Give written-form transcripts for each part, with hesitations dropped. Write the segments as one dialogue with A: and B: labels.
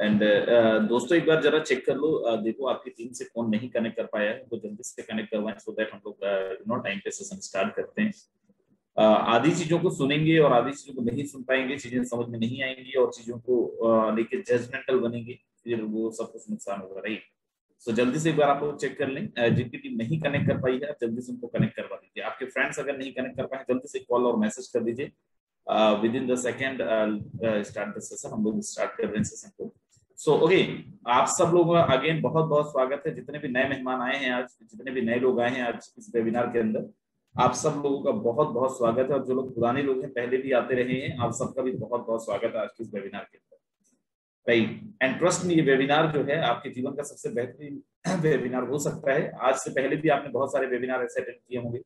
A: And दोस्तों एक बार जरा चेक कर लो, देखो आपकी टीम से कौन नहीं कनेक्ट कर पाया है तो जल्दी से कनेक्ट करवाएं, सो दैट हम लोग टाइम पे सेशन स्टार्ट करते हैं। आधी चीजों को सुनेंगे और आधी चीजों को नहीं सुन पाएंगे, चीजें समझ में नहीं आएंगी और चीजों को लेके जजमेंटल बनेंगे, फिर वो सब कुछ नुकसान होगा, राइट। सो जल्दी से एक बार आप लोग चेक कर लें, जिनकी टीम नहीं कनेक्ट कर पाई है जल्दी से उनको कनेक्ट करवा दीजिए। आपके फ्रेंड्स अगर नहीं कनेक्ट कर पाए जल्दी से कॉल और मैसेज कर दीजिए। With in the second start the session, हम लोग स्टार्ट कर रहे हैं सेशन को। सो ओके, आप सब लोगों का अगेन बहुत बहुत स्वागत है। जितने भी नए मेहमान आए हैं आज, जितने भी नए लोग आए हैं आज इस वेबिनार के अंदर, आप सब लोगों का बहुत बहुत स्वागत है। और जो लोग पुराने लोग हैं, पहले भी आते रहे हैं, आप सबका भी बहुत बहुत स्वागत है आज के इस वेबिनार के अंदर, राइट। एंड ट्रस्ट में ये वेबिनार जो है आपके जीवन का सबसे बेहतरीन वेबिनार हो सकता है। आज से पहले भी आपने बहुत सारे वेबिनार ऐसे अटेंड किए होंगे,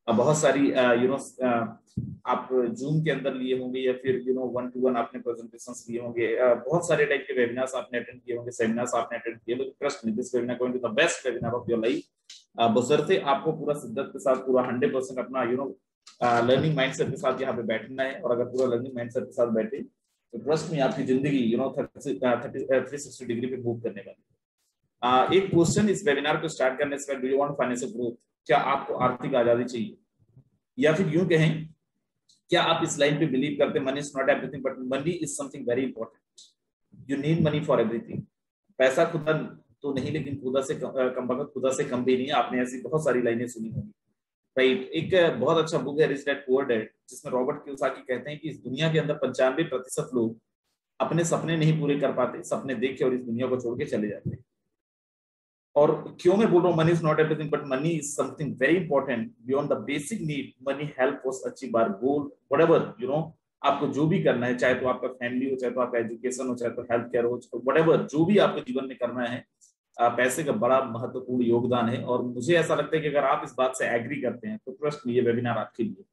A: बहुत सारी आप जूम के अंदर लिए होंगे या फिर 1-to-1 आपने प्रेजेंटेशंस लिए होंगे, बहुत सारे टाइप के वेबिनार्स आपने अटेंड किए होंगे, सेमिनार्स आपने अटेंड किए होंगे। Trust me, this webinar going to the best webinar of your life. बशर्ते आपको पूरा शिद्दत के साथ, पूरा 100% अपना लर्निंग माइंडसेट के साथ यहाँ पे बैठना है। और अगर पूरा लर्निंग माइंडसेट के साथ बैठे तो ट्रस्ट में आपकी जिंदगी 360 डिग्री पे मूव करने वाली है। एक क्वेश्चन इस वेबिनार को स्टार्ट करने से पहले, do you want financial growth? क्या आपको आर्थिक आजादी चाहिए? या फिर यूं कहें, क्या आप इस लाइन पे बिलीव करते हैं, money is not everything but money is something very important, you need money for everything. पैसा खुदा तो नहीं, लेकिन खुदा से कम वक्त खुदा से कम भी नहीं। आपने ऐसी बहुत सारी लाइनें सुनी होंगी, राइट। एक बहुत अच्छा बुक है रिच डैड पुअर डैड, जिसमें रॉबर्ट कियोसाकी कहते हैं कि इस दुनिया के अंदर 95% लोग अपने सपने नहीं पूरे कर पाते, सपने देख के और इस दुनिया को छोड़ के चले जाते हैं। और क्यों मैं बोल रहा हूँ money is not everything but money is something very important beyond the basic need. Money help us achieve our goal, whatever आपको जो भी करना है, चाहे तो आपका फैमिली हो, चाहे तो आपका एजुकेशन हो, चाहे तो हेल्थ केयर हो, व्हाटएवर जो भी आपको जीवन में करना है, पैसे का बड़ा महत्वपूर्ण योगदान है। और मुझे ऐसा लगता है कि अगर आप इस बात से एग्री करते हैं तो ट्रस्ट में ये वेबिनार आपके लिए।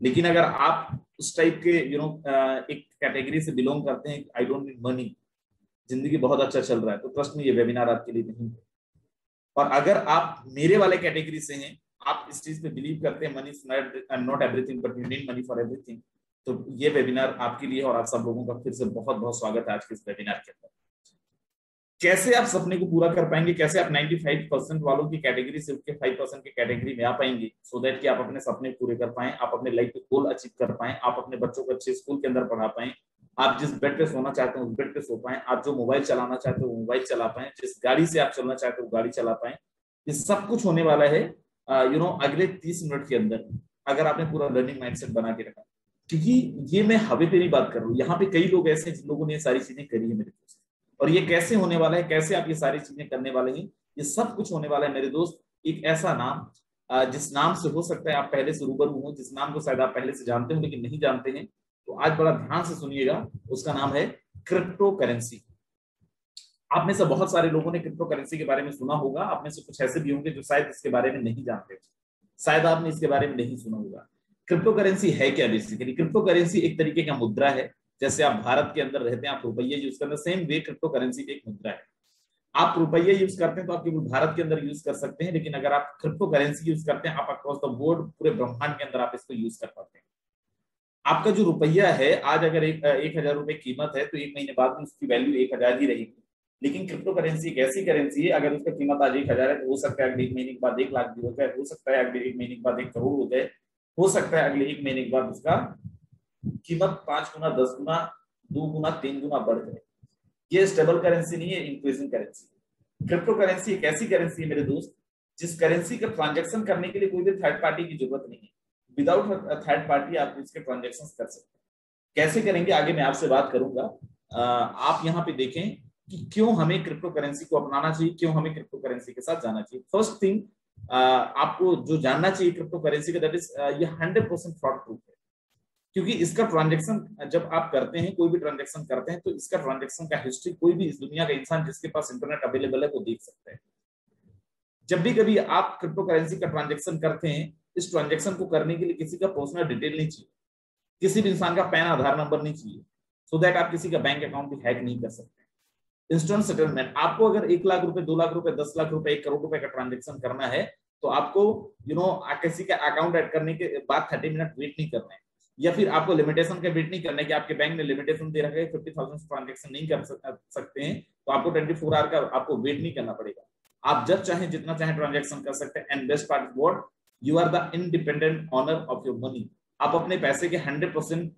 A: लेकिन अगर आप उस टाइप के एक कैटेगरी से बिलोंग करते हैं, आई डोंट नीड मनी, जिंदगी बहुत अच्छा चल रहा है, तो ट्रस्ट में ये वेबिनार आपके लिए नहीं है। और अगर आप मेरे वाले कैटेगरी से हैं, आप इस चीज पे बिलीव करते हैं money is not everything but you need money for everything, तो ये वेबिनार आपके लिए। और आप सब लोगों का फिर से बहुत बहुत स्वागत है आज के इस वेबिनार के अंदर। कैसे आप सपने को पूरा कर पाएंगे, कैसे आप 95% वालों की कैटेगरी से 5% की कैटेगरी में आ पाएंगे, सो दैट कि आप अपने सपने पूरे कर पाएं, आप अपने लाइफ में गोल अचीव कर पाएं, आप अपने बच्चों को अच्छे स्कूल के अंदर पढ़ा पाएं, आप जिस बेड पे सोना चाहते हैं उस बेड पे सो पाएं, आप जो मोबाइल चलाना चाहते हो वो मोबाइल चला पाएं, जिस गाड़ी से आप चलना चाहते हो वो गाड़ी चला पाएं। ये सब कुछ होने वाला है अगले 30 मिनट के अंदर, अगर आपने पूरा लर्निंग माइंडसेट बना के रखा। क्योंकि ये मैं हवे पे नहीं बात कर रहा हूँ, यहाँ पे कई लोग ऐसे हैं जिन लोगों ने ये सारी चीजें करी है मेरे दोस्त। और ये कैसे होने वाला है, कैसे आप ये सारी चीजें करने वाले हैं, ये सब कुछ होने वाला है मेरे दोस्त। एक ऐसा नाम, जिस नाम से हो सकता है आप पहले से रूबरू हो, जिस नाम को शायद आप पहले से जानते हो लेकिन नहीं जानते हैं, तो आज बड़ा ध्यान से सुनिएगा। उसका नाम है क्रिप्टो करेंसी। आप में से बहुत सारे लोगों ने क्रिप्टो करेंसी के बारे में सुना होगा, आप में से कुछ ऐसे भी होंगे जो शायद इसके बारे में नहीं जानते, शायद आपने इसके बारे में नहीं सुना होगा। क्रिप्टो करेंसी है क्या? बेसिकली क्रिप्टो करेंसी एक तरीके का मुद्रा है। जैसे आप भारत के अंदर रहते हैं, आप रुपये यूज करते हैं, सेम वे क्रिप्टो करेंसी एक मुद्रा है। आप रुपये यूज करते हैं तो आप केवल भारत के अंदर यूज कर सकते हैं, लेकिन अगर आप क्रिप्टो करेंसी यूज करते हैं, आप अक्रॉस द वर्ल्ड, पूरे ब्रह्मांड के अंदर आप इसको यूज कर पाते हैं। आपका जो रुपया है आज, अगर 1,000 रुपए कीमत है, तो 1 महीने बाद में उसकी वैल्यू 1,000 ही रहेगी। लेकिन क्रिप्टो करेंसी एक ऐसी करेंसी है, अगर उसका कीमत आज 1,000 है तो हो सकता है अगले 1 महीने के बाद 1 लाख भी हो जाए, हो सकता है अगले 1 महीने के बाद 1 करोड़ हो जाए, हो सकता है अगले 1 महीने के बाद उसका कीमत 5 गुना, 10 गुना, 2 गुना, 3 गुना बढ़ जाए। ये स्टेबल करेंसी नहीं है, इंक्रीजिंग करेंसी। क्रिप्टो करेंसी एक ऐसी करेंसी है मेरे दोस्त, जिस करेंसी का ट्रांजैक्शन करने के लिए कोई भी थर्ड पार्टी की जरूरत नहीं है। विदाउट थर्ड पार्टी आप इसके ट्रांजैक्शन कर सकते हैं। कैसे करेंगे आगे मैं आपसे बात करूंगा। आप यहाँ पे देखें कि क्यों हमें क्रिप्टो करेंसी को अपनाना चाहिए, क्यों हमें क्रिप्टो करेंसी के साथ जाना चाहिए। फर्स्ट थिंग आपको जो जानना चाहिए क्रिप्टो करेंसी का, दैट इज ये 100% फ्रॉड प्रूफ है। क्योंकि इसका ट्रांजैक्शन जब आप करते हैं, कोई भी ट्रांजैक्शन करते हैं, तो इसका ट्रांजैक्शन का हिस्ट्री कोई भी इस दुनिया का इंसान जिसके पास इंटरनेट अवेलेबल है वो देख सकता है। जब भी कभी आप क्रिप्टो करेंसी का ट्रांजैक्शन करते हैं, इस ट्रांजैक्शन को करने के लिए किसी का पर्सनल डिटेल नहीं चाहिए, किसी भी इंसान का पैन आधार नंबर नहीं चाहिए, सो दैट आप किसी का बैंक अकाउंट भी हैक नहीं कर सकते। इंस्टेंट सेटलमेंट, आपको अगर 1 लाख रुपए, 2 लाख रुपए, 10 लाख रुपए, 1 करोड़ रुपए का ट्रांजैक्शन करना है, तो आपको किसी का अकाउंट ऐड करने के बाद 30 मिनट वेट नहीं करना है। या फिर आपको लिमिटेशन का वेट नहीं करना है कि आपके बैंक ने लिमिटेशन दे रखा है 50,000 ट्रांजेक्शन नहीं कर सकते हैं, तो आपको 24 आवर का आपको वेट नहीं करना पड़ेगा। आप जब चाहें जितना चाहें ट्रांजेक्शन कर सकते हैं। And best part is what, you are the independent owner of your money. आप अपने पैसे के 100%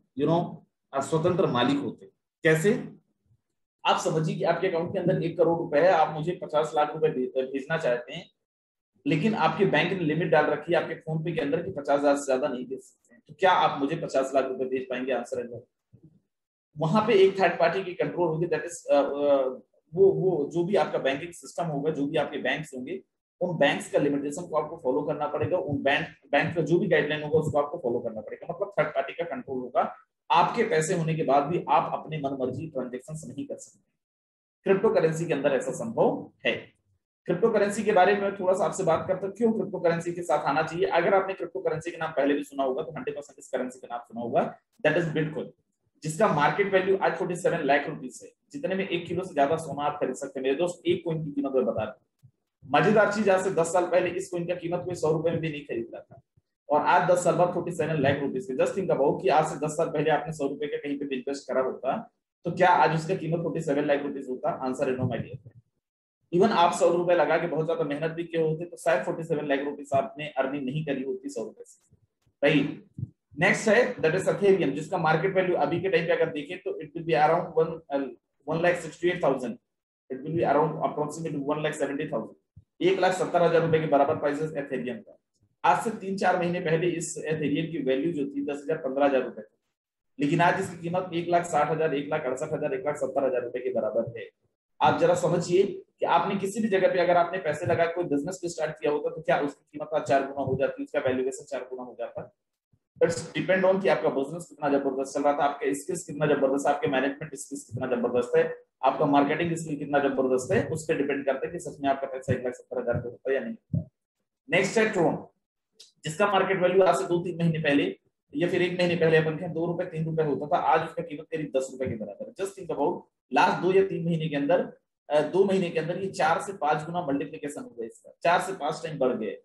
A: स्वतंत्र मालिक होते। कैसे? आप समझिए कि आपके अकाउंट के अंदर 1 करोड़ रुपए है, आप मुझे 50 लाख रुपए भेजना चाहते हैं, लेकिन आपके बैंक ने लिमिट डाल रखी है आपके फोन पे के अंदर कि 50,000 से ज्यादा नहीं भेज सकते हैं। तो क्या आप मुझे 50 लाख रुपए भेज पाएंगे? आंसर है नो। वहां पे एक थर्ड पार्टी की कंट्रोल होगी, दैट इज वो जो भी आपका बैंकिंग सिस्टम होगा, जो भी आपके बैंक्स होंगे, उन बैंक्स का लिमिटेशन को आपको फॉलो करना पड़ेगा। उन बैंक का जो भी गाइडलाइन होगा उसको आपको फॉलो करना पड़ेगा। मतलब थर्ड पार्टी का कंट्रोल होगा। आपके पैसे होने के बाद भी आप अपने मन मर्जी ट्रांजेक्शन नहीं कर सकते। क्रिप्टो करेंसी के अंदर ऐसा संभव है। क्रिप्टो करेंसी के बारे में थोड़ा सा आपसे बात करता हूं, क्यों क्रिप्टो करेंसी के साथ आना चाहिए। अगर आपने क्रिप्टो करेंसी के नाम पहले भी सुना होगा तो 100% इस करेंसी का नाम सुना होगा, दैट इज बिटकॉइन, जिसका मार्केट वैल्यू आज 47 लाख रुपीस है, जितने में 1 किलो से ज्यादा सोना आप खरीद सकते हैं। मेरे दोस्त, एक कॉइन की कीमत मैं बता रहा। मजेदार चीज, आज से 10 साल पहले इस कॉइन का कीमत कोई 100 रुपए में भी नहीं खरीद रहा था, और आज 10 साल बाद 47 लाख रुपीस के। जस्ट थिंक अबाउट कि आज से 10 साल पहले आपने 100 रुपए का कहीं पे इन्वेस्ट करा होता तो क्या आज उसका कीमत 47 लाख रुपीस होता? आंसर है नो माय डियर। इवन आप 100 रुपए लगा के बहुत ज्यादा मेहनत भी किए होते तो शायद 47 लाख रुपीस आपने अर्निंग नहीं करी होती 100 रुपए से। राइट। नेक्स्ट है दैट इज एथेरियम, जिसका मार्केट वैल्यू अभी के टाइम पे अगर देखें तो it will be around 1,68,000। It will be around approximately 1,70,000, 1,70,000 रुपए के बराबर प्राइस एथेरियम का। आज से 3-4 महीने पहले इस एथेरियम की वैल्यू जो थी 10,000 15,000 रुपए थी, लेकिन आज इसकी कीमत 1,60,000 1,68,000 1,70,000 रुपए के बराबर है। आप जरा समझिए कि आपने किसी भी जगह पे अगर आपने पैसे लगा कोई बिजनेस भी स्टार्ट किया होता तो क्या उसकी कीमत का 4 गुना हो जाती, उसका वैल्यूएशन 4 गुना हो जाता। इट्स डिपेंड ऑन कि आपका बिजनेस कितना जबरदस्त चल रहा था, आपके स्किल्स कितना जबरदस्त है, आपके मैनेजमेंट स्किल्स कितना जबरदस्त है, आपका मार्केटिंग स्किल कितना जबरदस्त है, उस पर डिपेंड करता है कि सच में आपका पैसा 1,70,000 पे होता है या नहीं। नेक्स्ट है ट्रोन, जिसका मार्केट वैल्यू आज से 2-3 महीने पहले या फिर 1 महीने पहले अपन कहें 2 रुपए 3 रुपए होता था, आज उसका कीमत करीब 10 रुपए के बराबर है। जस्ट थिंक अबाउट लास्ट 2 या 3 महीने के अंदर 2 महीने के अंदर ये 4 से 5 गुना मल्टीप्लीकेशन हो गया इसका, 4 से 5 टाइम बढ़ गए।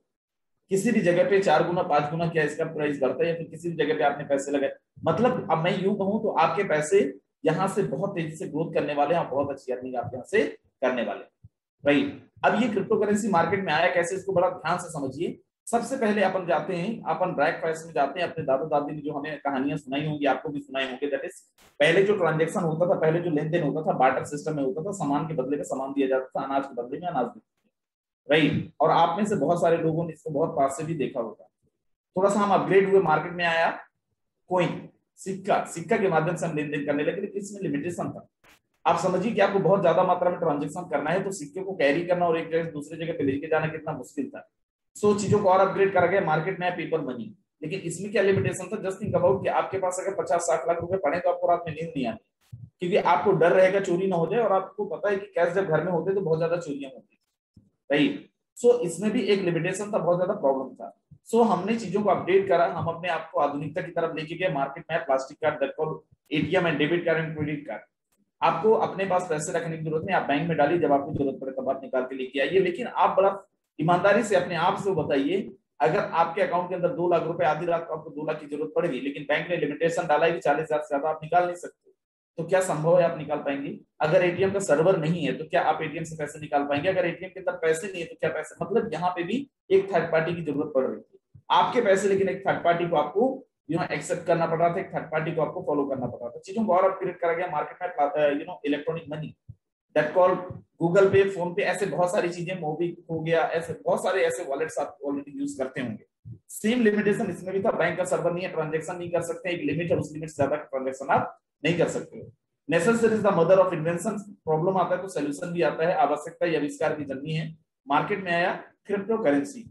A: किसी भी जगह पे 4 गुना 5 गुना क्या इसका प्राइस बढ़ता है, या फिर किसी भी जगह पे आपने पैसे लगाए, मतलब अब मैं यूं कहूं तो आपके पैसे यहाँ से बहुत तेजी से ग्रोथ करने वाले हैं, बहुत अच्छी अर्निंग आप यहाँ से करने वाले हैं। राइट। अब ये क्रिप्टो करेंसी मार्केट में आया कैसे, इसको बड़ा ध्यान से समझिए। सबसे पहले अपन जाते हैं, अपन ब्रैक फास्ट में जाते हैं। अपने दादा दादी ने जो हमें कहानियां सुनाई होंगी, आपको भी सुनाई होंगी, दैट इज पहले जो ट्रांजेक्शन होता था, पहले जो लेन देन होता था बार्टर सिस्टम में होता था, सामान के बदले में सामान दिया जाता था, अनाज के बदले में अनाज दिया। राइट। और आप में से बहुत सारे लोगों ने इसको बहुत पास से भी देखा होगा। थोड़ा सा हम अपग्रेड हुए, मार्केट में आया कॉइन, सिक्का, सिक्का के माध्यम से हम लेन देन करने लगे, लेकिन इसमें लिमिटेशन था। आप समझिए कि आपको बहुत ज्यादा मात्रा में ट्रांजेक्शन करना है तो सिक्के को कैरी करना और एक जगह से दूसरी जगह पे लेके जाना कितना मुश्किल था। सो चीजों को और अपग्रेड करा गया, मार्केट में है पेपर मनी। लेकिन इसमें क्या लिमिटेशन था, जस्ट थिंक अबाउट कि आपके पास अगर 50-60 लाख रुपए पड़े तो आपको रात में नींद नहीं आती, क्योंकि आपको डर रहेगा चोरी ना हो जाए, और आपको पता है कि कैश जब घर में होते तो बहुत ज्यादा चोरियां होती। राइट। सो इसमें भी एक लिमिटेशन था, बहुत ज्यादा प्रॉब्लम था। सो हमने चीजों को अपडेट करा, हम अपने आप को आधुनिकता की तरफ लेके गए। मार्केट में plastic card, that called ATM and debit card and credit card. आपको अपने पास पैसे रखने की जरूरत नहीं, आप बैंक में डालिए, जब आपको जरूरत पड़े तब आप निकाल के लेके आइए। लेकिन आप बड़ा ईमानदारी से अपने आप से बताइए, अगर आपके अकाउंट के अंदर 2 लाख रुपए आधी रात को आपको 2 लाख की जरूरत पड़ेगी, लेकिन बैंक ने लिमिटेशन डाला है कि 40,000 से ज्यादा आप निकाल नहीं सकते, तो क्या संभव है आप निकाल पाएंगे? अगर एटीएम का सर्वर नहीं है तो क्या आप एटीएम से पैसे निकाल पाएंगे? अगर एटीएम के अंदर पैसे नहीं है तो क्या पैसे, मतलब यहाँ पे भी एक थर्ड पार्टी की जरूरत पड़ रही थी आपके पैसे, लेकिन एक थर्ड पार्टी को आपको एक्सेप्ट करना पड़ रहा था, एक थर्ड पार्टी को आपको फॉलो करना पड़ रहा था। चीजों को और अपग्रेड करा गया मार्केट में, electronic money, that called Google पे, फोन पे, ऐसे बहुत सारी चीजें, मोबी हो गया, ऐसे बहुत सारे ऐसे वॉलेट्स आप ऑलरेडी यूज करते होंगे। सेम लिमिटेशन इसमें भी था, बैंक का सर्वर नहीं है, ट्रांजेक्शन नहीं कर सकते, एक लिमिट है, उस लिमिट से ज्यादा ट्रांजेक्शन आप नहीं कर सकते। Necessity is the mother of invention, problem आता है तो सोल्यूशन भी आता है, आवश्यकता या आविष्कार की जननी है। मार्केट में आया क्रिप्टो करेंसी,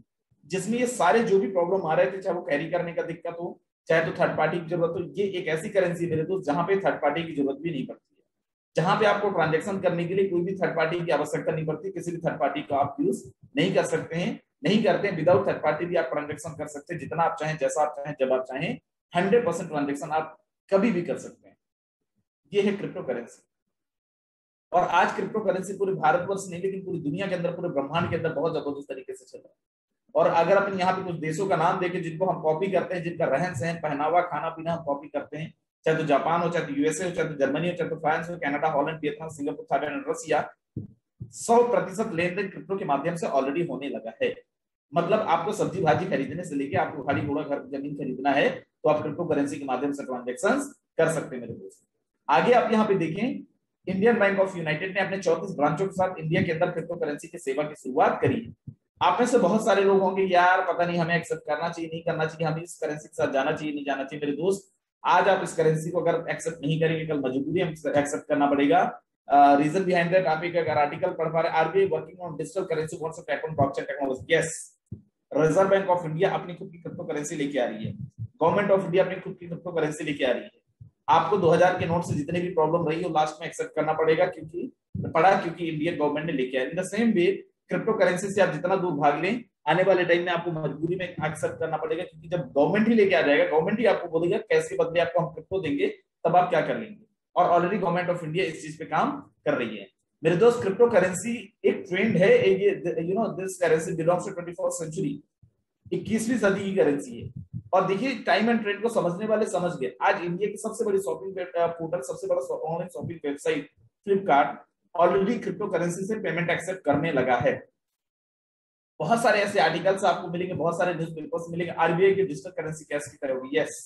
A: जिसमें ये सारे जो भी प्रॉब्लम आ रहे थे, चाहे वो कैरी करने का दिक्कत हो, चाहे तो थर्ड पार्टी की जरूरत हो, ये एक ऐसी करेंसी मेरे दोस्त जहां पे थर्ड पार्टी की जरूरत भी नहीं पड़ती है, जहां पे आपको ट्रांजेक्शन करने के लिए कोई भी थर्ड पार्टी की आवश्यकता नहीं पड़ती, किसी भी थर्ड पार्टी को आप यूज नहीं कर सकते हैं, नहीं करते हैं। विदाउट थर्ड पार्टी भी आप ट्रांजेक्शन कर सकते हैं, जितना आप चाहें, जैसा आप चाहें, जब आप चाहें, 100% ट्रांजेक्शन आप कभी भी कर सकते हैं। ये है क्रिप्टो करेंसी। और आज क्रिप्टो करेंसी पूरे भारतवर्ष नहीं लेकिन पूरी दुनिया के अंदर, पूरे ब्रह्मांड के अंदर बहुत जबरदस्त तरीके से चल रहा है। और अगर अपन यहाँ पे कुछ देशों का नाम देखें जिनको हम कॉपी करते हैं, जिनका रहन सहन, पहनावा, खाना पीना हम कॉपी करते हैं, चाहे तो जापान हो, चाहे तो यूएसए हो, चाहे तो जर्मनी हो, चाहे तो फ्रांस हो, Canada, Holland, Vietnam, Singapore, Thailand, Russia, 100% लेन देन क्रिप्टो के माध्यम से ऑलरेडी होने लगा है। मतलब आपको सब्जी भाजी खरीदने से लेके आपको गाड़ी घोड़ा घर जमीन खरीदना है तो आप क्रिप्टो करेंसी के माध्यम से ट्रांजेक्शन कर सकते हैं मेरे दोस्त। आगे आप यहाँ पे देखें, इंडियन बैंक ऑफ यूनाइटेड ने अपने 34 ब्रांचों के साथ इंडिया के अंदर क्रिप्टो करेंसी की सेवा की शुरुआत करी है। आप में से बहुत सारे लोग होंगे यार पता नहीं हमें एक्सेप्ट करना चाहिए नहीं करना चाहिए, हमें इस करेंसी के साथ जाना चाहिए नहीं जाना चाहिए। मेरे दोस्त आज आप इस करेंसी को अगर एक्सेप्ट नहीं करेंगे कल मजबूरी हम एक्सेप्ट करना पड़ेगा। रीजन बिहाइंड दैट आप एक अगर आर्टिकल पढ़ पा रहे, RBI working on digital currency wants to tap on blockchain technology. Yes, Reserve Bank of India अपनी खुद की क्रिप्टो करेंसी लेके आ रही है, गवर्नमेंट ऑफ इंडिया अपनी खुद की क्रिप्टो करेंसी लेके आ रही है। आपको 2000 के नोट से जितने भी प्रॉब्लम रही हो लास्ट में एक्सेप्ट करना पड़ेगा क्योंकि इंडियन गवर्नमेंट ने लेके आया। In the same way crypto currency से आप जितना दूर भाग लें आने वाले टाइम में आपको मजबूरी में एक्सेप्ट करना पड़ेगा, क्योंकि जब गवर्नमेंट ही लेके आ जाएगा, गवर्नमेंट ही आपको बोलेगा कैसे बदले आपको हम क्रिप्टो देंगे, तब आप क्या कर लेंगे। और ऑलरेडी गवर्नमेंट ऑफ इंडिया इस चीज पे काम कर रही है। मेरे दोस्त क्रिप्टो करेंसी एक ट्रेंड है, this currency belongs to 21st century, 21वीं सदी की करेंसी है। और देखिए टाइम एंड ट्रेंड को समझने वाले समझ गए। आज इंडिया की सबसे बड़ी शॉपिंग पोर्टल, सबसे बड़ा online shopping website Flipkart already crypto currency से पेमेंट एक्सेप्ट करने लगा है। बहुत सारे ऐसे आर्टिकल्स आपको मिलेंगे, बहुत सारे न्यूज़पेपर्स मिलेंगे, आरबीआई की डिजिटल करेंसी कैसे की तरह होगी। यस,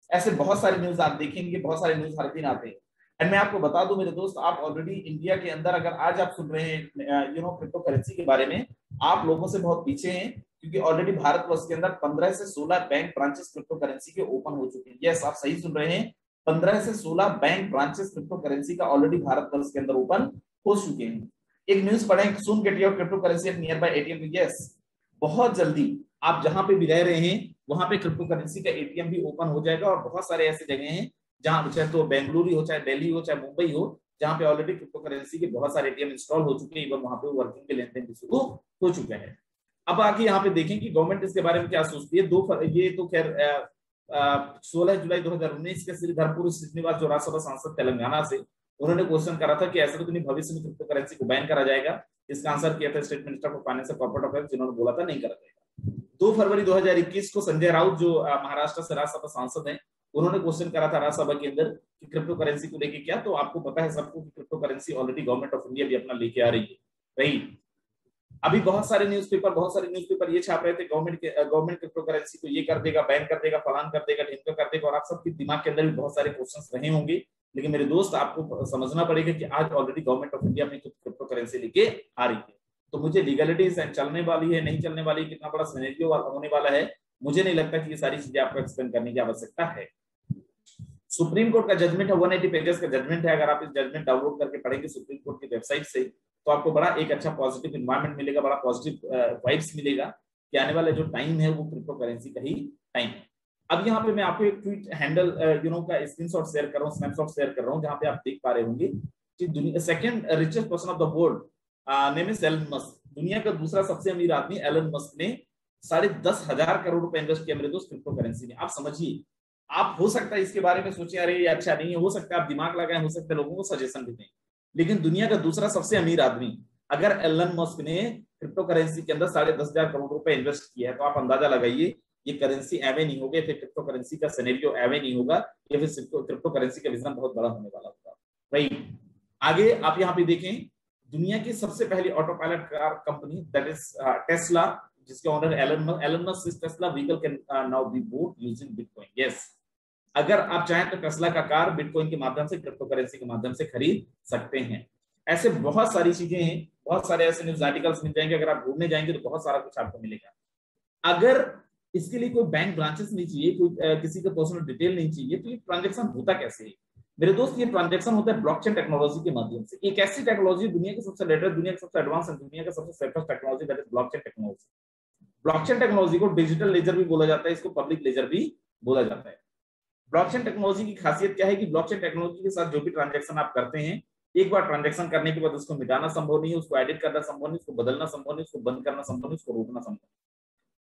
A: ऐसे बहुत सारे न्यूज आप देखेंगे, बहुत सारे न्यूज हर दिन आते हैं। एंड मैं आपको बता दूं मेरे दोस्त, आप ऑलरेडी इंडिया के अंदर अगर आज आप सुन रहे हैं क्रिप्टो करेंसी के बारे में, आप लोगों से बहुत पीछे हैं, क्योंकि ऑलरेडी भारतवर्ष के अंदर 15 से 16 बैंक ब्रांचेस क्रिप्टो करेंसी के ओपन हो चुके हैं। यस, आप सही सुन रहे हैं, 15 से 16 बैंक ब्रांचेस क्रिप्टो करेंसी का ऑलरेडी भारतवर्ष के अंदर ओपन हो चुके हैं। एक न्यूज पढ़ें, soon get your crypto currency at nearby ATM. Yes, बहुत जल्दी आप जहां पे भी रह रहे हैं वहां पे क्रिप्टो करेंसी का एटीएम भी ओपन हो जाएगा। और बहुत सारे ऐसे जगह हैं जहां चाहे तो बेंगलुरु हो, चाहे दिल्ली हो, चाहे मुंबई हो, जहां पे ऑलरेडी क्रिप्टो करेंसी के बहुत सारे एटीएम इंस्टॉल हो चुके हैं, इवन वहां पे वर्किंग के लेन देन भी शुरू हो चुके हैं। अब आगे यहाँ पे देखें कि गवर्नमेंट इसके बारे में क्या सोचती है। ये तो खैर 16 जुलाई 2019 के श्रीधरपुर श्रीनिवास जो राज्यसभा सांसद तेलंगाना से, उन्होंने क्वेश्चन करा था कि ऐसा तो नहीं भविष्य में क्रिप्टो करेंसी को बैन करा जाएगा। इसका आंसर किया था state minister for finance and corporate affairs, जिन्होंने बोला था नहीं करा जाएगा। 2 फरवरी 2021 को संजय राउत जो महाराष्ट्र से राज्यसभा सांसद हैं, उन्होंने क्वेश्चन करा था राज्यसभा के अंदर कि क्रिप्टो करेंसी को लेके क्या। तो आपको पता है सबको कि crypto currency already government of India भी अपना लेके आ रही है। राइट, अभी बहुत सारे न्यूज़पेपर ये छाप रहे थे गवर्नमेंट क्रिप्टो करेंसी को ये कर देगा, बैन कर देगा, फलान कर देगा, ढिमका कर देगा। और आप सबके दिमाग के अंदर भी बहुत सारे क्वेश्चंस रहे होंगे, लेकिन मेरे दोस्त आपको समझना पड़ेगा कि आज ऑलरेडी गवर्नमेंट ऑफ इंडिया में क्रिप्टो करेंसी लेके आ रही है। तो मुझे लीगलिटीज चलने वाली है नहीं चलने वाली, कितना बड़ा सिनेरियो होने वाला है, मुझे नहीं लगता कि ये सारी चीजें आपको एक्सप्लेन करने की आवश्यकता है। सुप्रीम कोर्ट का जजमेंट है, 180 पेजेस का जजमेंट है। अगर आप इस जजमेंट डाउनलोड करके पढ़ेंगे सुप्रीम कोर्ट की वेबसाइट से, तो आपको बड़ा एक अच्छा पॉजिटिव एनवायरनमेंट मिलेगा, बड़ा पॉजिटिव वाइब्स मिलेगा कि आने वाला जो टाइम है वो क्रिप्टो करेंसी का ही टाइम है। अब यहाँ पे मैं आपको एक ट्वीट हैंडल का स्क्रीनशॉट शेयर कर रहा हूँ, स्नैपशॉट शेयर कर रहा हूँ, जहाँ पे आप देख पा रहे होंगे कि दुनिया second richest person of the world name is Elon Musk. दुनिया का दूसरा सबसे अमीर आदमी एलन मस्क ने 10,500 करोड़ रुपए इन्वेस्ट किया मेरे दोस्त क्रिप्टो करेंसी में। आप समझिए, आप हो सकता है इसके बारे में सोचे अरे ये अच्छा नहीं है, हो सकता है आप दिमाग लगाएं, हो सकता है लोगों को सजेशन भी दें, लेकिन दुनिया का दूसरा सबसे अमीर आदमी अगर एलन मस्क ने क्रिप्टो करेंसी के अंदर 10,500 करोड़ रुपए इन्वेस्ट किया है, तो आप अंदाजा लगाइए ये करेंसी एवे नहीं होगी, फिर क्रिप्टो करेंसी का सिनेरियो एवे नहीं होगा, या फिर क्रिप्टो करेंसी का विजन बहुत बड़ा होने वाला होगा। राइट, आगे आप यहाँ पे देखें, दुनिया की सबसे पहली autopilot car company that is Tesla, जिसके owner Elon Musk, Tesla vehicle can now be bought using bitcoin. Yes, अगर आप चाहें तो टेस्ला का कार बिटकॉइन के माध्यम से, क्रिप्टो करेंसी के माध्यम से खरीद सकते हैं। ऐसे बहुत सारी चीजें हैं, बहुत सारे ऐसे न्यूज आर्टिकल्स मिल जाएंगे, अगर आप ढूंढने जाएंगे तो बहुत सारा कुछ आपको मिलेगा। अगर इसके लिए कोई बैंक ब्रांचेस नहीं चाहिए, कोई किसी का पर्सनल डिटेल नहीं चाहिए, तो ये ट्रांजेक्शन होता कैसे है मेरे दोस्त? ये ट्रांजेक्शन होता है ब्लॉकचेन टेक्नोलॉजी के माध्यम से। एक ऐसी टेक्नोलॉजी दुनिया की सबसे लेटेस्ट, दुनिया की सबसे एडवांस, दुनिया का सबसे safest technology that is blockchain technology. Blockchain technology को डिजिटल लेजर भी बोला जाता है, इसको पब्लिक लेजर भी बोला जाता है। ब्लॉकचेन टेक्नोलॉजी की खासियत क्या है कि ब्लॉकचेन टेक्नोलॉजी के साथ जो भी ट्रांजेक्शन आप करते हैं, एक बार ट्रांजेक्शन करने के बाद उसको मिटाना संभव नहीं है, उसको एडिट करना संभव नहीं, उसको बदलना संभव नहीं, उसको बंद करना संभव नहीं, उसको रोकना संभव नहीं।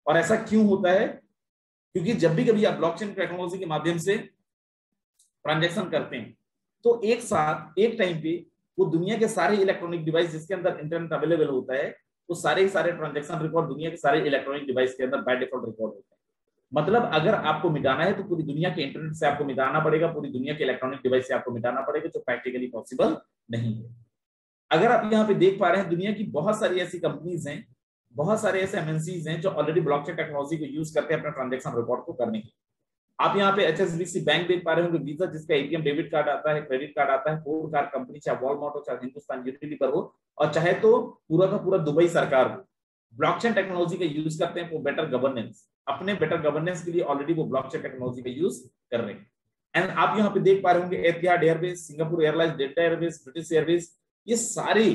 A: और ऐसा क्यों होता है? क्योंकि जब भी कभी आप ब्लॉकचेन टेक्नोलॉजी के माध्यम से ट्रांजेक्शन करते हैं, तो एक साथ एक टाइम पे वो दुनिया के सारे इलेक्ट्रॉनिक डिवाइस जिसके अंदर इंटरनेट अवेलेबल होता है, वो सारे ट्रांजैक्शन रिकॉर्ड दुनिया के सारे इलेक्ट्रॉनिक डिवाइस के अंदर बाय डिफॉल्ट रिकॉर्ड होते हैं। मतलब अगर आपको मिटाना है तो पूरी दुनिया के इंटरनेट से आपको मिटाना पड़ेगा, पूरी दुनिया के इलेक्ट्रॉनिक डिवाइस से आपको मिटाना पड़ेगा, जो प्रैक्टिकली पॉसिबल नहीं है। अगर आप यहाँ पे देख पा रहे हैं, दुनिया की बहुत सारी ऐसी कंपनीज हैं, बहुत सारे ऐसे एमएनसीज हैं जो ऑलरेडी ब्लॉकचेन टेक्नोलॉजी को यूज करते हैं अपने ट्रांजैक्शन रिकॉर्ड को करने के। आप यहाँ पे एचएसबीसी बैंक देख पा रहे होंगे, वीजा जिसका एटीएम डेबिट कार्ड आता है, क्रेडिट कार्ड आता है, फोर्ड कार कंपनी, चाहे वॉलमार्ट हो, चाहे हिंदुस्तान यूनिलीवर हो, और चाहे तो पूरा का पूरा दुबई सरकार हो, ब्लॉकचेन टेक्नोलॉजी का यूज करते हैं वो बेटर गवर्नेंस, अपने बेटर गवर्नेंस के लिए ऑलरेडी वो ब्लॉकचेन टेक्नोलॉजी का यूज कर रहे हैं। एंड आप यहाँ पे देख पा रहे होंगे Etihad Airways, Singapore Airlines, Delta Airways, British Airways, ये सारे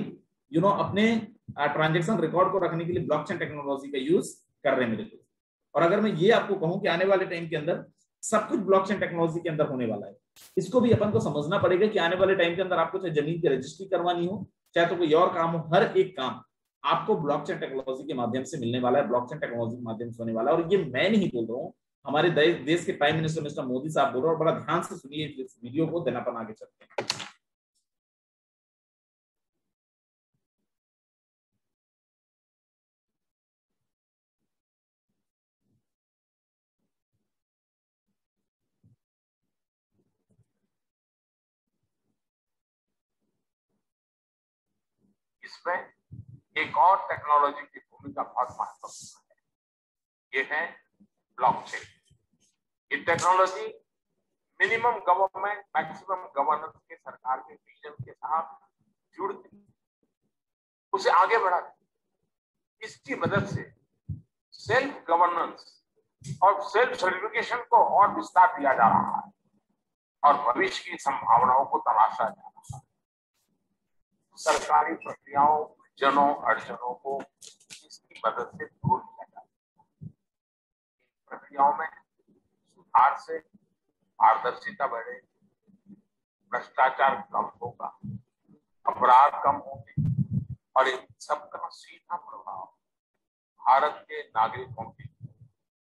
A: अपने ट्रांजैक्शन रिकॉर्ड को रखने के लिए ब्लॉकचेन टेक्नोलॉजी का यूज कर रहे हैं मेरे दोस्त। और अगर मैं ये आपको कहूं कि आने वाले टाइम के अंदर सब कुछ ब्लॉकचेन टेक्नोलॉजी के अंदर होने वाला है, इसको भी अपन को समझना पड़ेगा कि आने वाले टाइम के अंदर आपको चाहे जमीन की रजिस्ट्री करवानी हो, चाहे तो कोई और काम हो, हर एक काम आपको ब्लॉकचेन टेक्नोलॉजी के माध्यम से मिलने वाला है, ब्लॉकचेन टेक्नोलॉजी के माध्यम से होने वाला है। और ये मैं नहीं बोल रहा हूँ, हमारे देश के प्राइम मिनिस्टर मिस्टर मोदी साहब बोल रहे हैं, और बड़ा ध्यान से सुनिए इस वीडियो को, देना अपन आगे चलते हैं।
B: इसमें एक और टेक्नोलॉजी की भूमिका बहुत महत्वपूर्ण है, ये है ब्लॉकचेन। ये technology minimum government maximum governance के सरकार के विजन के साथ जुड़ती, उसे आगे बढ़ाती। इसकी मदद से सेल्फ गवर्नेंस और सेल्फ सर्टिफिकेशन को और विस्तार दिया जा रहा है और भविष्य की संभावनाओं को तलाशा जा रहा है। सरकारी प्रक्रियाओं, जनों, अड़चनों को इसकी मदद से दूर किया जाता है। प्रक्रियाओं में सुधार से पारदर्शिता बढ़े, भ्रष्टाचार कम होगा, अपराध कम होंगे और इन सबका सीधा प्रभाव भारत के नागरिकों की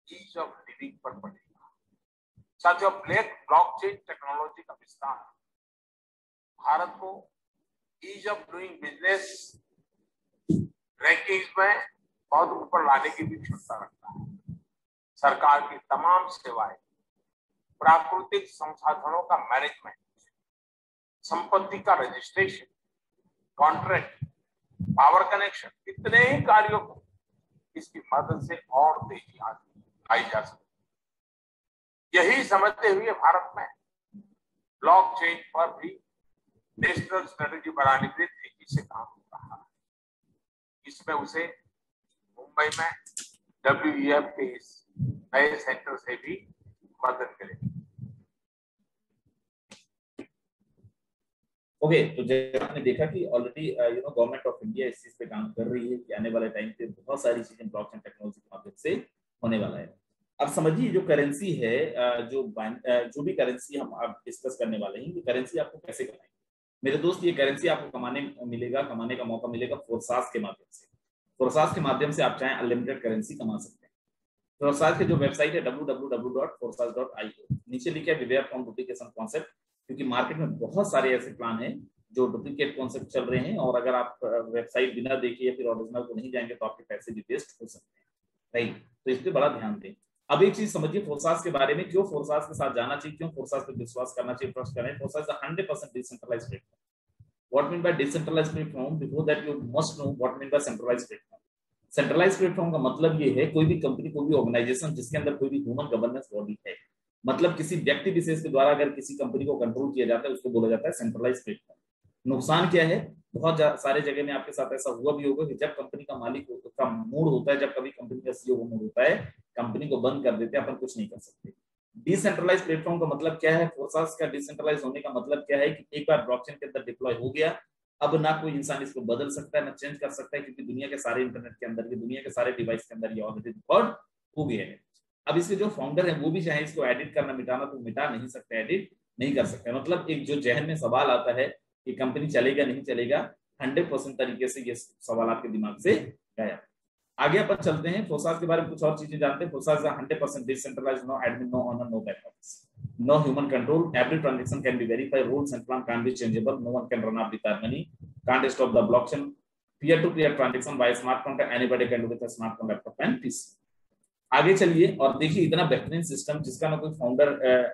B: ईज ऑफ लिविंग पर पड़ेगा। साथियों, ब्लॉकचेन टेक्नोलॉजी का विस्तार भारत को ease of doing business rankings में बहुत ऊपर लाने की भी क्षमता रखता है। सरकार की तमाम सेवाएं, प्राकृतिक संसाधनों का मैनेजमेंट, संपत्ति का रजिस्ट्रेशन, कॉन्ट्रैक्ट, पावर कनेक्शन, इतने ही कार्यों को इसकी मदद से और तेजी आई जा सकती। यही समझते हुए भारत में ब्लॉकचेन पर भी नेशनल स्ट्रेटेजी बनाने के लिए तेजी से काम हो रहा है। इसमें उसे मुंबई में WEF के इस नए सेंटर से भी मदद करेगी।
A: ओके, तो जैसे आपने देखा कि ऑलरेडी गवर्नमेंट ऑफ इंडिया इस चीज पे काम कर रही है कि आने वाले टाइम पे बहुत सारी चीजें ब्लॉकचेन टेक्नोलॉजी के माध्यम से होने वाला है। अब समझिए जो करेंसी है, जो भी करेंसी हम अब डिस्कस करने वाले हैं, ये करेंसी आपको कैसे कमाएंगे मेरे दोस्त। ये करेंसी आपको कमाने का मौका मिलेगा फोर्सास के माध्यम से। फोर्सास के माध्यम से आप चाहें अनलिमिटेड करेंसी कमा सकते हैं। फोर्सास की जो वेबसाइट है www.forsas.io, नीचे लिखा है बिवेयर फ्रॉम डुप्लीकेशन कॉन्सेप्ट, क्योंकि मार्केट में बहुत सारे ऐसे प्लान हैं जो डुप्लीकेट कॉन्सेप्ट चल रहे हैं, और अगर आप वेबसाइट बिना देखे या फिर ओरिजिनल को नहीं जाएंगे तो आपके पैसे भी वेस्ट हो सकते हैं, राइट। तो इस पर बड़ा ध्यान दें। अब एक चीज समझिए फोर्सास के बारे में, क्यों फोर्सास के साथ जाना चाहिए, क्यों फोर्सास पे विश्वास करना चाहिए, ट्रस्ट करना चाहिए। Forsage is 100% decentralised platform. What mean by decentralized platform? Before that, you must know what mean by centralized platform. Centralize platform का मतलब ये है कोई भी कंपनी, कोई भी ऑर्गेनाइजेशन जिसके अंदर कोई भी ह्यूमन गवर्नेंस बॉडी है, मतलब किसी व्यक्ति विशेष के द्वारा अगर किसी कंपनी को कंट्रोल किया जाता है, उसको बोला जाता है सेंट्रलाइज प्लेटफॉर्म। नुकसान क्या है, बहुत सारे जगह में आपके साथ ऐसा हुआ भी होगा कि जब कंपनी का मालिक का मूड होता है, जब कभी कंपनी का CEO का मूड होता है, कंपनी को बंद कर देते हैं, अपन कुछ नहीं कर सकते। डिसेंट्रलाइज प्लेटफॉर्म का मतलब क्या है, फोर्सास का डिसेंट्रलाइज होने का मतलब क्या है कि एक बार ब्लॉकचेन के अंदर डिप्लॉय हो गया, अब ना कोई इंसान इसको बदल सकता है, ना चेंज कर सकता है, क्योंकि दुनिया के सारे इंटरनेट के अंदर, दुनिया के सारे डिवाइस के अंदर ये ऑलरेडी रिकॉर्ड हो गया है। अब इसके जो फाउंडर है वो भी चाहे इसको एडिट करना, मिटाना, तो मिटा नहीं सकते, एडिट नहीं कर सकते। मतलब एक जो जहन में सवाल आता है कि कंपनी चलेगा नहीं चलेगा, 100% तरीके से ये सवाल आपके दिमाग से गया। आगे अपन चलते हैं, फोर्सास के बारे में कुछ और चीजें जानते हैं। फोर्सास 100% decentralized, no admin, no owner, no back office, no human control, every transaction can be verified, rules and plan can't be changeable, no one can run up with our money, can't stop the blockchain peer to peer transaction by smart contract, anybody can do with a smartphone, laptop and PC. आगे चलिए और देखिए इतना बेहतरीन system जिसका ना कोई founder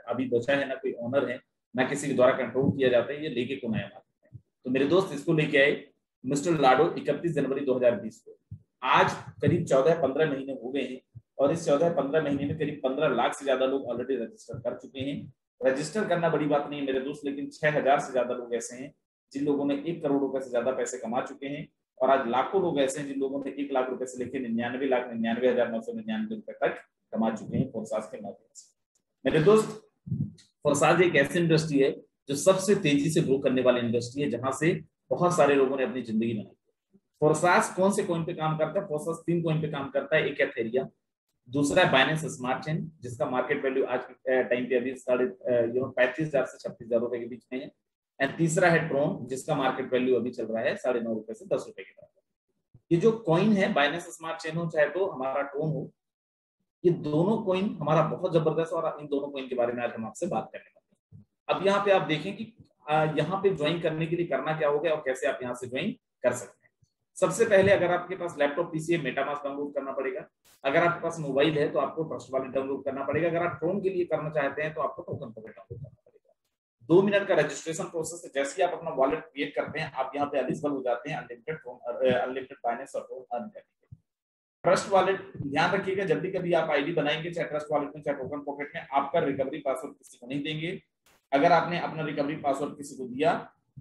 A: अभी बचा है, ना कोई ओनर है, ना किसी के द्वारा कंट्रोल किया जाता है, ये लेके कौन आया मार्केट में? तो मेरे दोस्त इसको लेके आए मिस्टर लाडो 31 जनवरी 2020 को। आज करीब 14-15 महीने हो गए हैं और इस 14-15 महीने में करीब 15 लाख से ज्यादा लोग ऑलरेडी रजिस्टर कर चुके हैं। रजिस्टर करना बड़ी बात नहीं है मेरे दोस्त, लेकिन 6000 से ज्यादा लोग ऐसे हैं जिन लोगों ने 1 करोड़ रुपए से ज्यादा पैसे कमा चुके हैं, और आज लाखों लोग ऐसे हैं जिन लोगों ने 1 लाख रुपए से लेकर 99,99,999 रुपए तक कमा चुके हैं फोरसाज के माध्यम से। मेरे दोस्त फोरसाज एक ऐसी इंडस्ट्री है जो सबसे तेजी से ग्रो करने वाली इंडस्ट्री है, जहां से बहुत सारे लोगों ने अपनी जिंदगी बनाई। फोरसाज कौन से कॉइन पे काम करता है? फोरसाज 3 कॉइन पे काम करता है। एक एथेरियम, दूसरा है बाइनेंस स्मार्ट चेन जिसका मार्केट वैल्यू आज के टाइम पे अभी 35,000 से 36,000 रुपए के बीच में है, एंड तीसरा है ट्रोन जिसका मार्केट वैल्यू अभी चल रहा है 9.5 रुपए से 10 रुपए के बराबर। ये जो कॉइन है, बाइनेंस स्मार्ट चेन हो चाहे तो हमारा ट्रोन हो, ये दोनों कॉइन हमारा बहुत जबरदस्त, और इन दोनों कॉइन के बारे में आज हम आपसे बात करने वाले हैं। अब यहाँ पे आप देखें कि यहाँ पे ज्वाइन करने के लिए करना क्या होगा और कैसे आप यहाँ से ज्वाइन कर सकते हैं। सबसे पहले अगर आपके पास लैपटॉप पीसी है, मेटामास्क डाउनलोड करना पड़ेगा। अगर आपके पास मोबाइल है तो आपको ट्रस्ट वॉलेट डाउनलोड करना पड़ेगा। अगर आप ट्रोन के लिए करना चाहते हैं तो आपको टोकन पॉकेट डाउनलोड करना पड़ेगा। 2 मिनट का रजिस्ट्रेशन प्रोसेस है। जैसे ही आप अपना वॉलेट क्रिएट करते हैं, आप यहाँ पे एलिजिबल हो जाते हैं अनलिमिटेड बाइनेंस और ट्रोन अर्न करने के लिए। ट्रस्ट वॉलेट ध्यान रखिएगा, जब भी कभी आप आईडी बनाएंगे, चाहे ट्रस्ट वॉलेट में चाहे टोकन पॉकेट में, आपका रिकवरी पासवर्ड किसी को नहीं देंगे। अगर आपने अपना रिकवरी पासवर्ड किसी को दिया,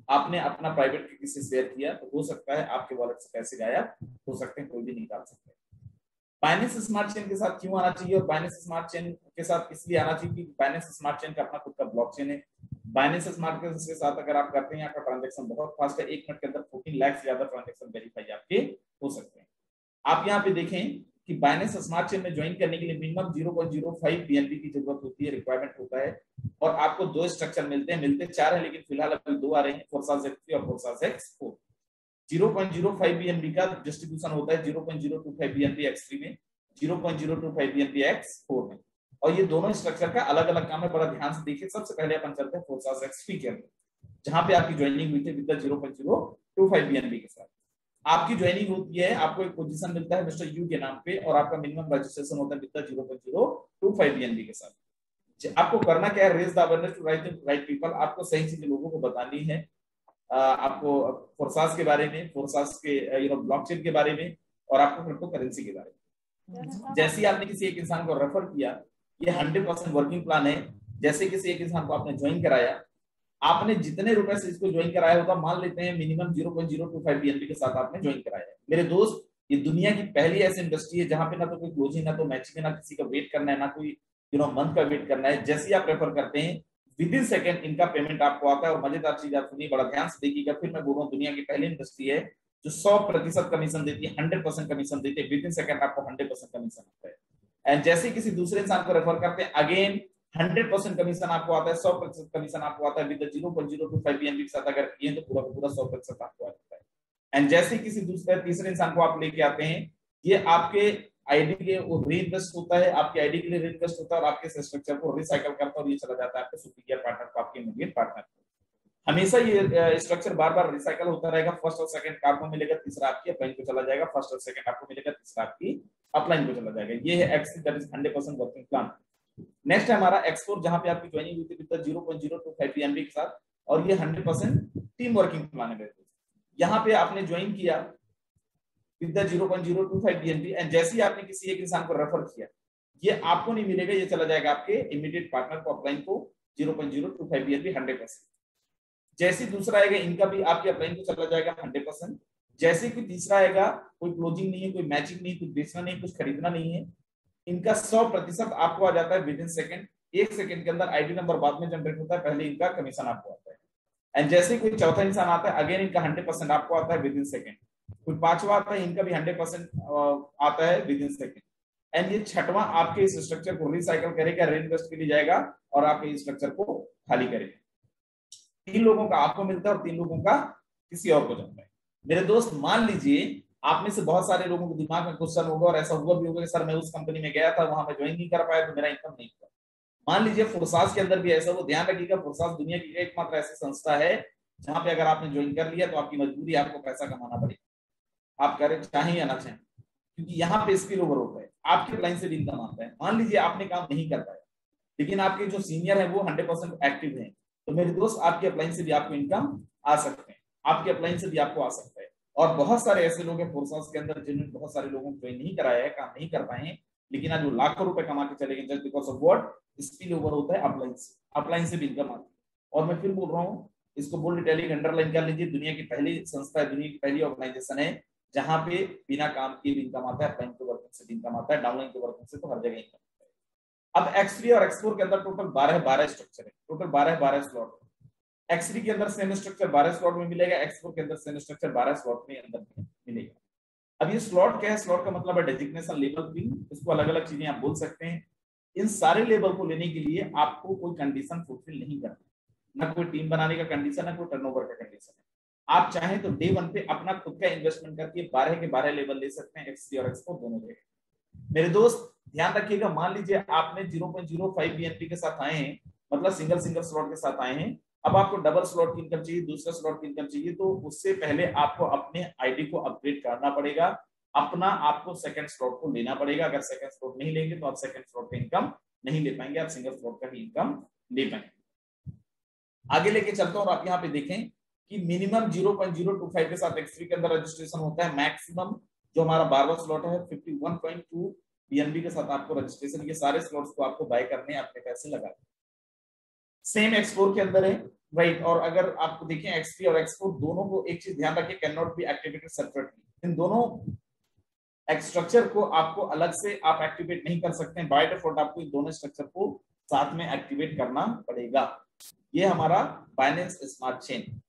A: आपने अपना प्राइवेट किसी से शेयर किया, तो हो सकता है आपके वॉलेट से पैसे गायब हो सकते हैं, कोई भी निकाल सकते हैं। बाइनेंस स्मार्ट चेन के साथ क्यों आना चाहिए? और बाइनेंस स्मार्ट चेन के साथ इसलिए आना चाहिए कि बाइनेंस स्मार्ट चेन का अपना खुद का ब्लॉकचेन है। बाइनेंस स्मार्ट चेन के साथ अगर आप करते हैं, आपका ट्रांजैक्शन बहुत फास्ट है। 1 मिनट के अंदर 14 लाख से ज्यादा ट्रांजैक्शन वेरीफाई आपके हो सकते हैं। आप यहाँ पे देखें कि बाइनेंस स्मार्ट चेन में ज्वाइन करने के लिए मिनिमम 0.05 BNB की जरूरत होती है, रिक्वायरमेंट होता है, और आपको 2 स्ट्रक्चर मिलते हैं। मिलते 4 है लेकिन फिलहाल अभी 2 आ रहे हैं, फोरसाज X3 और फोरसाज X4। 0.05 BNB का डिस्ट्रीब्यूशन होता है 0.025 BNB X3 में, 0.025 BNB X4 में, और ये दोनों स्ट्रक्चर का अलग अलग काम है। बड़ा ध्यान से देखिए। सबसे पहले अपन चलते हैं फोरसाज X3 के अंदर, जहां पे आपकी ज्वाइनिंग हुई थी विद 0.025 BNB के साथ। आपकी ज्वाइनिंग होती है, आपको एक पोजीशन मिलता है मिस्टर यू के नाम पे, और आपका मिनिमम रजिस्ट्रेशन होता है विद 0.025 BNB के साथ। आपको करना क्या है? Raise the awareness to right people. आपको सही चीजें लोगों को बतानी है। आपको फोरसाज के बारे में, फोरसाज के ब्लॉकचेन के बारे में, और आपको क्रिप्टो करेंसी के बारे में। जैसे ही आपने किसी एक इंसान को रेफर किया, ये 100% वर्किंग प्लान है। जैसे किसी एक इंसान को आपने ज्वाइन कराया, आपने जितने रुपए से इसको ज्वाइन कराया होगा, मान लेते हैं मिनिमम 0.025 BNB के साथ आपने ज्वाइन कराया है। मेरे दोस्त, ये दुनिया की पहली ऐसी इंडस्ट्री है जहां पे ना तो कोई क्लोजिंग, ना तो मैचिंग, ना किसी का वेट करना है, ना कोई मंथ का वेट करना है। जैसे ही आप रेफर करते हैं, विद इन सेकंड इनका पेमेंट आपको आता है। और मजेदार चीज आप सुनिए, बड़ा ध्यान से देखिएगा, फिर मैं बोल रहा हूँ, दुनिया की पहली इंडस्ट्री है जो 100% कमीशन देती है, 100% कमीशन देती है। विद इन सेकंड आपको 100% कमीशन आता है। एंड जैसे किसी दूसरे इंसान को रेफर करते हैं, अगेन 100% कमीशन आपको आता है, 100% कमीशन आपको आता है विद 0.025 BNB के साथ। अगर ये तो पूरा पूरा 100% आपको आता है। एंड जैसे किसी दूसरे तीसरे इंसान को आप लेके आते हैं, ये आपके आईडी के रीइन्वेस्ट होता है, आपके आईडी के लिए रीइन्वेस्ट होता है, और आपके स्ट्रक्चर को रिसाइकल करता है, और ये चला जाता है आपके सुपीरियर पार्टनर को, आपके इमीडिएट पार्टनर को। हमेशा ये स्ट्रक्चर बार बार रिसाइकल होता रहेगा। फर्स्ट और सेकंड आपको मिलेगा, तीसरा आपकी अपलाइन को चला जाएगा। फर्स्ट और सेकंड आपको मिलेगा, तीसरा आपकी अपलाइन को चला जाएगा। ये है X3, that is 100% working plan. Next है हमारा X4, जहां पे आपकी ज्वाइनिंग हुई थी विद 0.025 BNB के साथ, और ये 100% टीम वर्किंग प्लान है। यहाँ पे आपने ज्वाइन किया विद 0.025 BNB, एंड जैसे ही आपने किसी एक इंसान को रेफर किया, ये आपको नहीं मिलेगा, ये चला जाएगा आपके इमीडिएट पार्टनर को, अपलाइन को, 0.025 BNB 100%। जैसे दूसरा आएगा, इनका भी आपके अपलाइन को चला जाएगा 100%। जैसे कि तीसरा आएगा, कोई क्लोजिंग नहीं है, कोई मैचिंग नहीं, कुछ बेचना नहीं, कुछ खरीदना नहीं है, इनका 100% आपको आ जाता है विद इन सेकंड। 1 सेकंड के अंदर आईडी नंबर बाद में जनरेट होता है, पहले इनका कमीशन आपको आता है। एंड जैसे कोई चौथा इंसान आता है, अगेन इनका 100% आपको आता है विद इन सेकंड। कोई पांचवा आता है, इनका भी 100% आता है विद इन सेकंड। एंड ये छठवां आपके इस स्ट्रक्चर को रिसाइकल करेगा, रीइन्वेस्ट के लिए जाएगा, और आपके इस स्ट्रक्चर को खाली करेगा। 3 लोगों का आपको मिलता है, और 3 लोगों का किसी और को जाता है। मेरे दोस्त, मान लीजिए आप में से बहुत सारे लोगों के दिमाग में क्वेश्चन होगा, और ऐसा हुआ भी होगा कि सर मैं उस कंपनी में गया था, वहां मैं ज्वाइन नहीं कर पाया, तो मेरा इनकम नहीं हुआ। मान लीजिए फोरसाज के अंदर भी ऐसा हो। ध्यान रखिएगा, फोरसाज दुनिया की एकमात्र ऐसी संस्था है जहां पे अगर आपने ज्वाइन कर लिया तो आपकी मजबूरी, आपको पैसा कमाना पड़ेगा। आप करें चाहे या ना चाहें, क्योंकि यहाँ पे स्पिल ओवर होता है, आपके लाइन से भी इनकम आता है। मान लीजिए आपने काम नहीं कर पाया, लेकिन आपके जो सीनियर है वो 100% एक्टिव है, तो मेरे दोस्त आपके अपलाइन से भी आपको इनकम आ सकते हैं, आपके अपलाइन से भी आपको आ सकता है। और बहुत सारे ऐसे लोग हैं फोर्स के अंदर जिन्होंने बहुत सारे लोगों को ज्वाइन नहीं कराया है, काम नहीं कर पाए हैं, लेकिन आज वो लाखों रुपए कमा के चले गए just because of what, spill over होता है अपलाइन से, अपलाइन से भी इनकम आती है। और मैं फिर बोल रहा हूँ, इसको बोल्ड इटैलिक अंडरलाइन कर लीजिए, दुनिया की पहली संस्था है, दुनिया की पहली ऑर्गेनाइजेशन है जहां पे बिना काम के भी इनकम आता है, अपलाइन के वर्किंग से भी इनकम आता है, डाउनलाइन के वर्किंग से तो हर जगह इनकम आता है। अब X3 और X4 के अंदर टोटल 12 स्ट्रक्चर है, टोटल 12 स्लॉट। X3 के अंदर सेम स्ट्रक्चर 12 स्लॉट में मिलेगा, X4 के अंदर सेम स्ट्रक्चर 12 स्लॉट में अंदर मिलेगा। अब ये स्लॉट क्या है? स्लॉट का मतलब है डेजिग्नेशन, लेवल 3, इसको अलग अलग चीजें आप बोल सकते हैं। इन सारे लेवल को लेने के लिए आपको कोई कंडीशन फुलफिल नहीं करना, ना कोई टीम बनाने का कंडीशन है, कोई टर्नओवर का कंडीशन है। आप चाहें तो डे 1 पे अपना खुद का इन्वेस्टमेंट करके 12 के 12 लेवल ले सकते हैं, X3 और X4 दोनों जगह। मेरे दोस्त ध्यान रखिएगा, मान लीजिए आपने 0.05 BNP के साथ आए हैं, मतलब सिंगल स्लॉट के साथ आए हैं, अब आपको डबल स्लॉट की इनकम चाहिए, दूसरा स्लॉट की इनकम चाहिए, तो उससे पहले आपको अपने आईडी को अपग्रेड करना पड़ेगा, अपना आपको सेकंड स्लॉट को लेना पड़ेगा। अगर सेकंड स्लॉट नहीं लेंगे तो आप सेकंड स्लॉट का इनकम नहीं ले पाएंगे, आप सिंगल स्लॉट का ही इनकम ले पाएंगे। आगे लेके चलता हूं और आप यहाँ पे देखें कि मिनिमम 0.025 के साथ X3 के अंदर रजिस्ट्रेशन होता है, मैक्सिमम जो हमारा 12वां स्लॉट है 51.2 BNB के साथ आपको रजिस्ट्रेशन, ये सारे स्लॉट्स को आपको बाय करने हैं, अपने पैसे लगा सेम X4 के अंदर है, राइट। और अगर आपको देखें X3 और X4 दोनों को एक चीज ध्यान रखिए, can not be activated separately. इन दोनों स्ट्रक्चर को आपको अलग से आप एक्टिवेट नहीं कर सकते हैं, बाय डिफॉल्ट आपको इन दोनों स्ट्रक्चर को साथ में एक्टिवेट करना पड़ेगा। ये हमारा बाइनेंस स्मार्ट चेन।